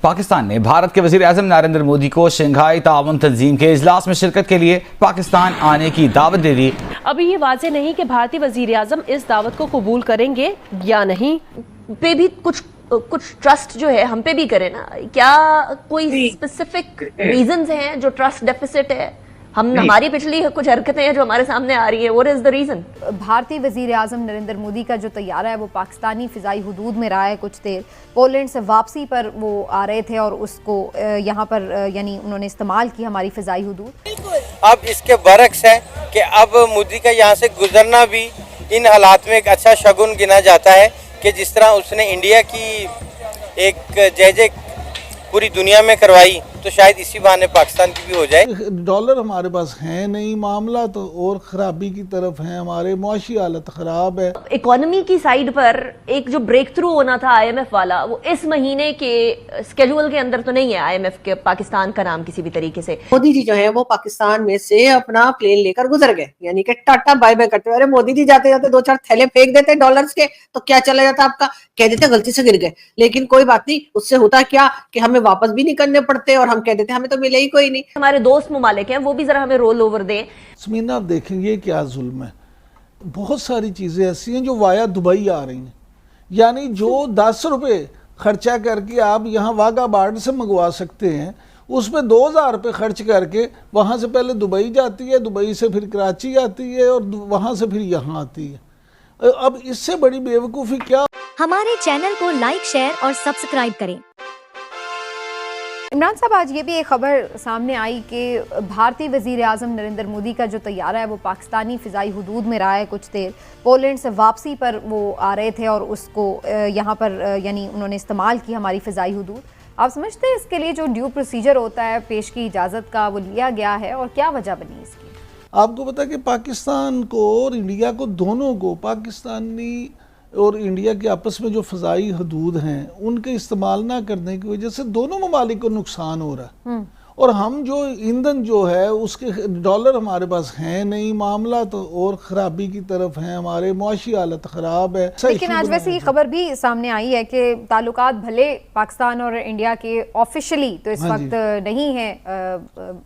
पाकिस्तान ने भारत के वज़ीर आज़म नरेंद्र मोदी को शंघाई ताउन तंजीम के इजलास में शिरकत के लिए पाकिस्तान आने की दावत दे दी। अभी ये वाज़ेह नहीं कि भारतीय वज़ीर आज़म इस दावत को कबूल करेंगे या नहीं। पे भी कुछ ट्रस्ट जो है हम पे भी करे ना, क्या कोई स्पेसिफिक रीजंस हैं जो ट्रस्ट डेफिसिट है? हमारी पिछली कुछ हरकतें हैं जो हमारे सामने आ रही है, व्हाट इज द रीजन? भारतीय वज़ीर आज़म नरेंद्र मोदी का जो तैयारा है वो पाकिस्तानी फ़िज़ाई हुदूद में रहा है कुछ देर। पोलैंड से वापसी पर वो आ रहे थे और उसको यहाँ पर यानी उन्होंने इस्तेमाल की हमारी फ़िज़ाई हुदूद। अब इसके बरक्स है कि अब मोदी का यहाँ से गुजरना भी इन हालात में एक अच्छा शगुन गिना जाता है कि जिस तरह उसने इंडिया की एक जय पूरी दुनिया में करवाई, तो शायद इसी बहाने पाकिस्तान की भी हो जाए। डॉलर हमारे पास है नहीं, मामला तो और खराबी की तरफ है, हमारे मुआशी हालत खराब है। इकोनॉमी की साइड पर एक जो ब्रेक थ्रू होना था आईएमएफ वाला, वो इस महीने के स्केड्यूल के अंदर तो नहीं है आईएमएफ के पाकिस्तान का नाम किसी भी तरीके से। मोदी जी जो है वो पाकिस्तान में से अपना प्लेन लेकर गुजर गए, यानी कि टाटा बाय बाय करते हुए। अरे मोदी जी जाते जाते 2-4 थैले फेंक देते डॉलर्स के तो क्या चला जाता आपका, कह देते गलती से गिर गए। लेकिन कोई बात नहीं, उससे होता क्या कि हमें वापस भी नहीं करने पड़ते और हम कह देते हमें तो मिले ही कोई नहीं। हमारे दोस्त ममालिक हैं, वो भी जरा हमें रोल ओवर दें। समीना, आप देखेंगे क्या जुल्म है। बहुत सारी चीजें ऐसी हैं जो वाया दुबई आ रही हैं, यानी जो 10 रुपए खर्चा करके आप यहाँ वाघा बॉर्डर से मंगवा सकते हैं, उसमें 2000 रुपये खर्च करके वहाँ से पहले दुबई जाती है, दुबई से फिर कराची आती है और वहाँ से फिर यहाँ आती है। अब इससे बड़ी बेवकूफ़ी क्या। हमारे चैनल को लाइक, शेयर और सब्सक्राइब करें। इमरान साहब, आज ये भी एक खबर सामने आई कि भारतीय वज़ीर आज़म नरेंद्र मोदी का जो तैयारा है वो पाकिस्तानी फ़िज़ाई हुदूद में रहा है कुछ देर। पोलैंड से वापसी पर वो आ रहे थे और उसको यहाँ पर यानी उन्होंने इस्तेमाल की हमारी फ़िज़ाई हुदूद। आप समझते हैं इसके लिए जो ड्यू प्रोसीजर होता है पेश की इजाज़त का, वो लिया गया है और क्या वजह बनी इसकी? आपको पता है कि पाकिस्तान को और इंडिया को, दोनों को, पाकिस्तानी और इंडिया के आपस में जो फ़ज़ाई हदूद हैं उनके इस्तेमाल ना करने की वजह से दोनों ममालिक को नुकसान हो रहा है। और हम जो ईंधन जो है उसके डॉलर हमारे पास है नहीं, मामला तो और ख़राबी की तरफ है, हमारे मुआशी हालत ख़राब है। लेकिन आज वैसे ये खबर भी सामने आई है कि ताल्लुकात भले पाकिस्तान और इंडिया के ऑफिशियली तो इस वक्त नहीं है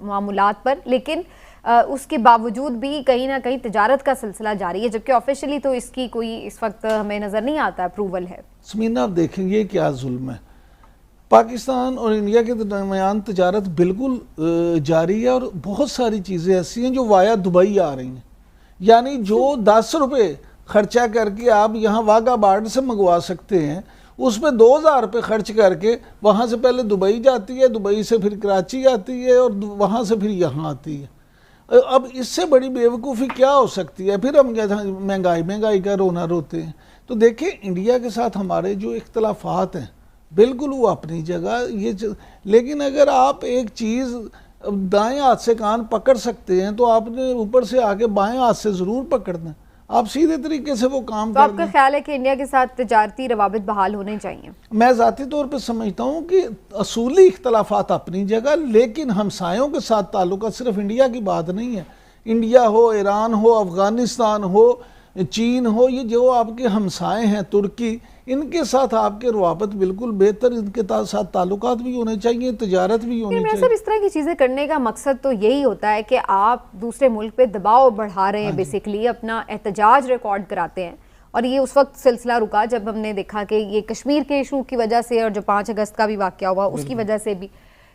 मामूलात पर, लेकिन उसके बावजूद भी कहीं ना कहीं तिजारत का सिलसिला जारी है, जबकि ऑफिशियली तो इसकी कोई इस वक्त हमें नज़र नहीं आता अप्रूवल है। समीना, आप देखेंगे क्या जुल्म है। पाकिस्तान और इंडिया के दरमियान तिजारत बिल्कुल जारी है और बहुत सारी चीज़ें ऐसी हैं जो वाया दुबई आ रही हैं, यानी जो 10 रुपये खर्चा करके आप यहाँ वाघा बॉर्डर से मंगवा सकते हैं, उसमें 2000 रुपये खर्च करके वहाँ से पहले दुबई जाती है, दुबई से फिर कराची आती है और वहाँ से फिर यहाँ आती है। अब इससे बड़ी बेवकूफ़ी क्या हो सकती है? फिर हम महंगाई का रोना रोते हैं। तो देखिए, इंडिया के साथ हमारे जो इख्तलाफात हैं बिल्कुल वो अपनी जगह, लेकिन अगर आप एक चीज़ दाएं हाथ से कान पकड़ सकते हैं तो आपने ऊपर से आके बाएं हाथ से ज़रूर पकड़ना। आप सीधे तरीके से वो काम तो आपका ख्याल है कि इंडिया के साथ तिजारती रवाबित बहाल होने चाहिए? मैं ज़ाती तौर पे समझता हूँ कि असूली इख्तलाफात अपनी जगह, लेकिन हमसायों के साथ ताल्लुकात सिर्फ इंडिया की बात नहीं है। इंडिया हो, ईरान हो, अफ़गानिस्तान हो, चीन हो, ये जो आपके हमसाए हैं, तुर्की, इनके साथ आपके रवाबत बिल्कुल बेहतर, इनके साथ ताल्लुकात भी होने चाहिए, तिजारत भी होनी चाहिए। सब इस तरह की चीज़ें करने का मकसद तो यही होता है कि आप दूसरे मुल्क पे दबाव बढ़ा रहे हैं, बेसिकली अपना एहतजाज रिकॉर्ड कराते हैं। और ये उस वक्त सिलसिला रुका जब हमने देखा कि ये कश्मीर के इशू की वजह से और जो 5 अगस्त का भी वाक़या हुआ उसकी वजह से भी,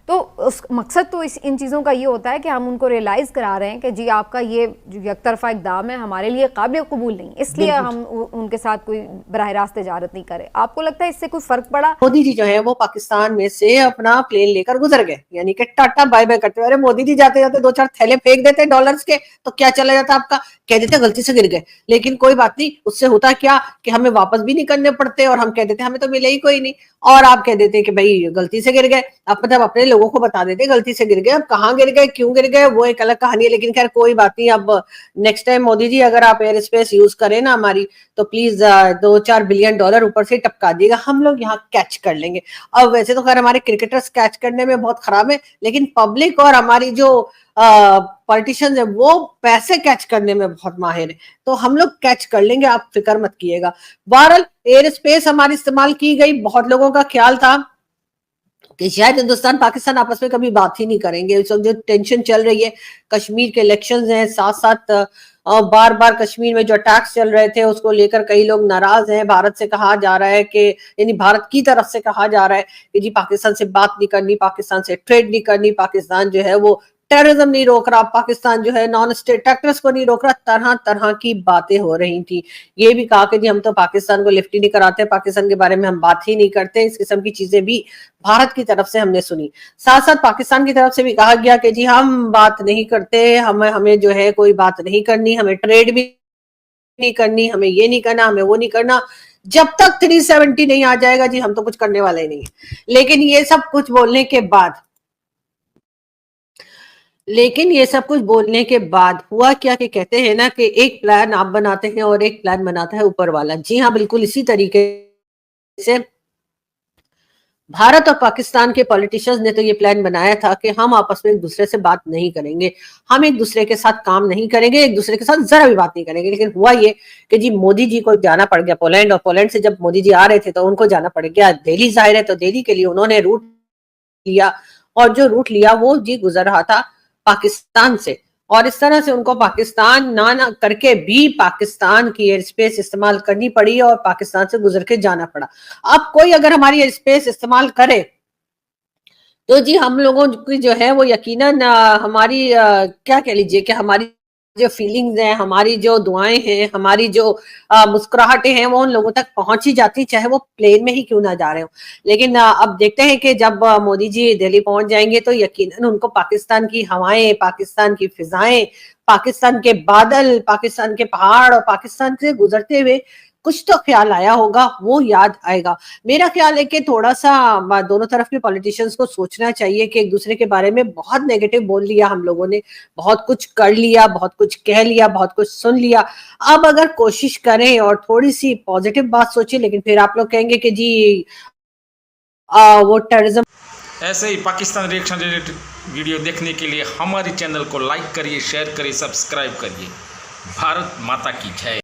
तो उस मकसद तो एक चीज़ों का ये होता है कि हम उनको रियलाइज़ करा रहे हैं कि जी आपका ये जो यकतरफा इक़दाम है हमारे लिए काबिल कबूल नहीं, इसलिए हम उनके साथ कोई बराह रास्त तिजारत नहीं करें। आपको लगता है इससे कोई फ़र्क पड़ा? मोदी जी जो है वो पाकिस्तान में से अपना प्लेन लेकर गुजर गए, यानी कि टाटा बाय बाय करते हुए। अरे मोदी जी जाते जाते 2-4 थैले फेंक देते डॉलर्स के तो क्या चला जाता आपका, कह देते गलती से गिर गए। लेकिन कोई बात नहीं, उससे होता क्या कि हमें वापस भी नहीं करने पड़ते और हम कह देते हमें तो मिले ही कोई नहीं। और आप कह देते कि भाई गलती से गिर गए, आप मतलब अपने लोगों को बता देते गलती से गिर गए। अब कहाँ गिर गए, क्यों गिर गए, वो एक अलग कहानी है। लेकिन खैर कोई बात नहीं, अब नेक्स्ट टाइम मोदी जी अगर आप एयर स्पेस यूज करें ना हमारी, तो प्लीज 2-4 बिलियन डॉलर ऊपर से टपका दिएगा, हम लोग यहाँ कैच कर लेंगे। अब वैसे तो खैर हमारे क्रिकेटर्स कैच करने में बहुत खराब है, लेकिन पब्लिक और हमारी जो पॉलिटिशियंस है वो पैसे कैच करने में बहुत माहिर है, तो हम लोग कैच कर लेंगे, आप फिक्र मत कीजिएगा। बहरहाल एयर स्पेस हमारी इस्तेमाल की गई, बहुत लोगों का ख्याल था कि शायद हिंदुस्तान पाकिस्तान आपस में कभी बात ही नहीं करेंगे। इस वक्त जो टेंशन चल रही है, कश्मीर के इलेक्शंस हैं, साथ साथ बार बार कश्मीर में जो अटैक्स चल रहे थे उसको लेकर कई लोग नाराज हैं। भारत से कहा जा रहा है कि, यानी भारत की तरफ से कहा जा रहा है कि जी पाकिस्तान से बात नहीं करनी, पाकिस्तान से ट्रेड नहीं करनी, पाकिस्तान जो है वो टेररिज्म नहीं रोक रहा, पाकिस्तान जो है नॉन स्टेट एक्टर्स को नहीं रोक रहा, तरह तरह की बातें हो रही थी। ये भी कहा कि जी हम तो पाकिस्तान को लिफ्ट ही नहीं कराते, पाकिस्तान के बारे में हम बात ही नहीं करते। इस किस्म की चीजें भी भारत की तरफ से हमने सुनी। साथ साथ पाकिस्तान की तरफ से भी कहा गया कि जी हम बात नहीं करते, हमें जो है कोई बात नहीं करनी, हमें ट्रेड भी नहीं करनी, हमें ये नहीं करना, हमें वो नहीं करना, जब तक 370 नहीं आ जाएगा जी हम तो कुछ करने वाले ही नहीं है। लेकिन ये सब कुछ बोलने के बाद हुआ क्या कि कहते हैं ना कि एक प्लान आप बनाते हैं और एक प्लान बनाता है ऊपर वाला। जी हाँ, बिल्कुल इसी तरीके से भारत और पाकिस्तान के पॉलिटिशियंस ने तो ये प्लान बनाया था कि हम आपस में एक दूसरे से बात नहीं करेंगे, हम एक दूसरे के साथ काम नहीं करेंगे, एक दूसरे के साथ जरा भी बात नहीं करेंगे। लेकिन हुआ ये कि जी मोदी जी को जाना पड़ गया पोलैंड, और पोलैंड से जब मोदी जी आ रहे थे तो उनको जाना पड़ गया दिल्ली। जाहिर है तो दिल्ली के लिए उन्होंने रूट लिया, और जो रूट लिया वो जी गुजर रहा था पाकिस्तान से, और इस तरह से उनको पाकिस्तान ना करके भी पाकिस्तान की एयर स्पेस इस्तेमाल करनी पड़ी और पाकिस्तान से गुजर के जाना पड़ा। अब कोई अगर हमारी एयर स्पेस इस्तेमाल करे तो जी हम लोगों की जो है वो यकीनन हमारी क्या कह लीजिए कि हमारी जो फीलिंग्स हैं, हमारी जो दुआएं हैं, हमारी जो मुस्कुराहटें हैं वो उन लोगों तक पहुंच ही जाती, चाहे वो प्लेन में ही क्यों ना जा रहे हो। लेकिन अब देखते हैं कि जब मोदी जी दिल्ली पहुंच जाएंगे तो यकीनन उनको पाकिस्तान की हवाएं, पाकिस्तान की फिजाएं, पाकिस्तान के बादल, पाकिस्तान के पहाड़ और पाकिस्तान से गुजरते हुए कुछ तो ख्याल आया होगा, वो याद आएगा। मेरा ख्याल है कि थोड़ा सा दोनों तरफ के पॉलिटिशियंस को सोचना चाहिए कि एक दूसरे के बारे में बहुत नेगेटिव बोल लिया हम लोगों ने, बहुत कुछ कर लिया, बहुत कुछ कह लिया, बहुत कुछ सुन लिया। अब अगर कोशिश करें और थोड़ी सी पॉजिटिव बात सोचें, लेकिन फिर आप लोग कहेंगे कि जी वो टेररिज्म। ऐसे ही पाकिस्तान रिएक्शन रिलेटेड वीडियो देखने के लिए हमारे चैनल को लाइक करिए, शेयर करिए, सब्सक्राइब करिए। भारत माता की जय।